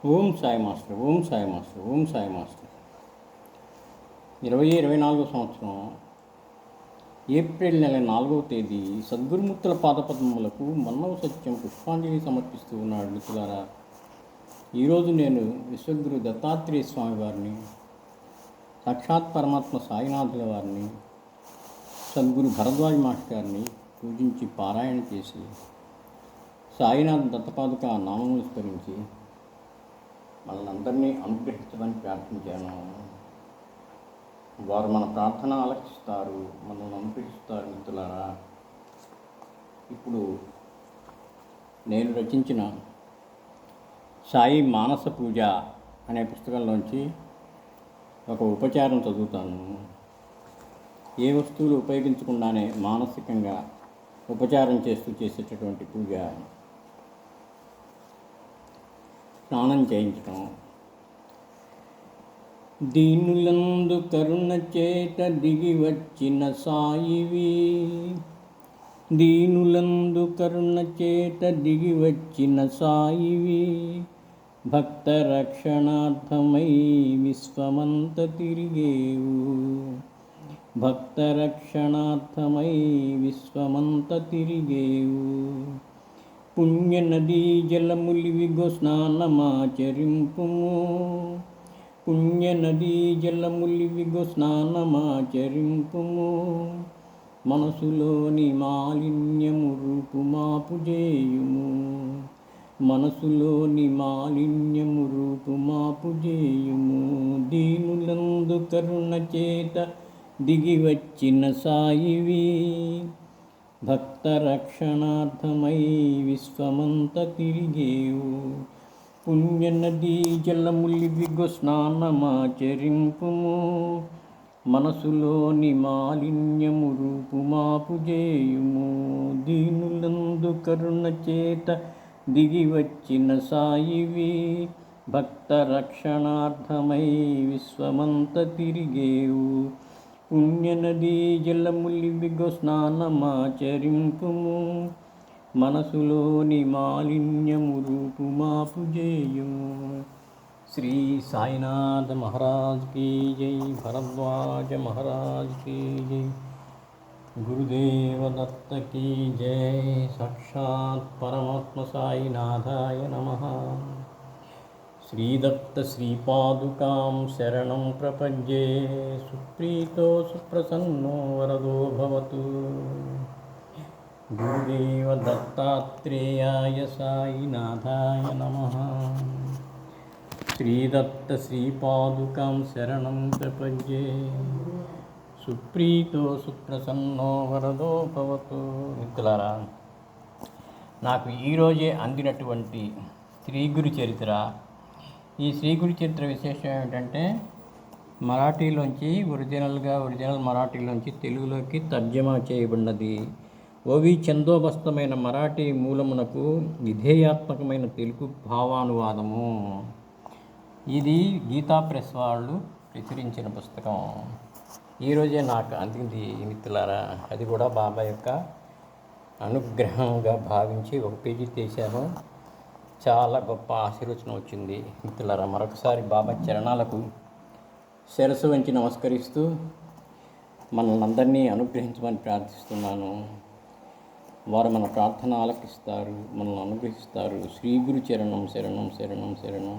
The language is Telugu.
Om Sai master, Om Sai master, Om Sai master. 2024 సంవత్సరం ఏప్రిల్ నెల 4వ తేదీ సద్గురుమూర్తుల పాదపద్మములకు మన్నవ సత్యం పుష్పాంజలి సమర్పిస్తూ ఉన్నాడు. మిత్రులారా, ఈరోజు నేను విశ్వగురు దత్తాత్రేయ స్వామి వారిని, సాక్షాత్ పరమాత్మ సాయినాథుల వారిని, సద్గురు భరద్వాజ్ మాస్టర్ గారిని పూజించి పారాయణ చేసి సాయినాథ్ దత్తపాదుక నామములు స్మరించి మనల్ని అందరినీ అనుగ్రహించమని ప్రార్థించాను. వారు మన ప్రార్థన ఆలకిస్తారు, మనల్ని అనుగ్రహిస్తారు. మిత్రులారా, ఇప్పుడు నేను రచించిన సాయి మానస పూజ అనే పుస్తకంలోంచి ఒక ఉపచారం చదువుతాను. ఏ వస్తువులు ఉపయోగించకుండానే మానసికంగా ఉపచారం చేస్తూ చేసేటటువంటి పూజ. స్నానం చేయించటం. దీనులందు కరుణ చేత దిగి వచ్చిన సాయివి, దీనులందు కరుణ చేత దిగి వచ్చిన సాయివి, భక్త రక్షణార్థమై విశ్వమంత తిరిగేవు, భక్త రక్షణార్థమై విశ్వమంత తిరిగేవు. పుణ్యనదీ జలములివిగో స్నానమాచరింపుము, పుణ్యనదీ జలములివిగో స్నానమాచరింపుము, మనసులోని మాలిన్యము రూపుమాపు చేయుము, మనసులోని మాలిన్యము రూపుమాపు చేయుము. దీనులందు కరుణ చేత దిగి వచ్చిన సాయివి, భక్త రక్షణార్థమై విశ్వమంత తిరిగేవు. పుణ్యనదీ జలములివిగో స్నానమాచరింపుము, మనసులోని మాలిన్యము రూపుమాపు చేయుము. దీనులందు కరుణ చేత దిగి వచ్చిన సాయివి, భక్త రక్షణార్థమై విశ్వమంత తిరిగేవు. పుణ్యనదీ జలములివిగో స్నానమాచరింపుము, మనసులోని మాలిన్యము రూపుమాపు చేయుము. శ్రీ సాయినాథ మహారాజ్ కీ జై, భరద్వాజ మహారాజ్ కీ జై, గురుదేవ దత్త కీ జై. సాక్షాత్ పరమాత్మ సాయినాథాయ నమః. శ్రీదత్త శ్రీపాదుకాం శరణం ప్రపద్యే, సుప్రీతో సుప్రసన్నో వరదో భవతు. గురుదేవ దత్తాత్రేయాయ సాయినాథాయ నమః. శ్రీదత్త శ్రీపాదుకాం శరణం ప్రపద్యే, సుప్రీతో సుప్రసన్నో వరదో భవతు. మిత్రులారా, నాకు ఈరోజే అందినటువంటి శ్రీ గురు చరిత్ర. ఈ శ్రీ గురు చరిత్ర విశేషం ఏమిటంటే, మరాఠీలోంచి ఒరిజినల్ మరాఠీలోంచి తెలుగులోకి తర్జమా చేయబడినది. ఓవి ఛందోబస్తమైన మరాఠీ మూలమునకు విధేయాత్మకమైన తెలుగు భావానువాదము. ఇది గీతా ప్రెస్ వాళ్ళు ప్రచురించిన పుస్తకం. ఈరోజే నాకు అందింది మిత్రులారా. అది కూడా బాబా యొక్క అనుగ్రహంగా భావించి ఒక పేజీ తీశాను. చాలా గొప్ప ఆశీర్వచనం వచ్చింది మిత్రులారా. మరొకసారి బాబా చరణాలకు శిరస్సు వంచి నమస్కరిస్తూ మనల్ని అందరినీ అనుగ్రహించమని ప్రార్థిస్తున్నాను. వారు మన ప్రార్థన ఆలకిస్తారు, మనల్ని అనుగ్రహిస్తారు. శ్రీ గురు చరణం శరణం శరణం శరణం.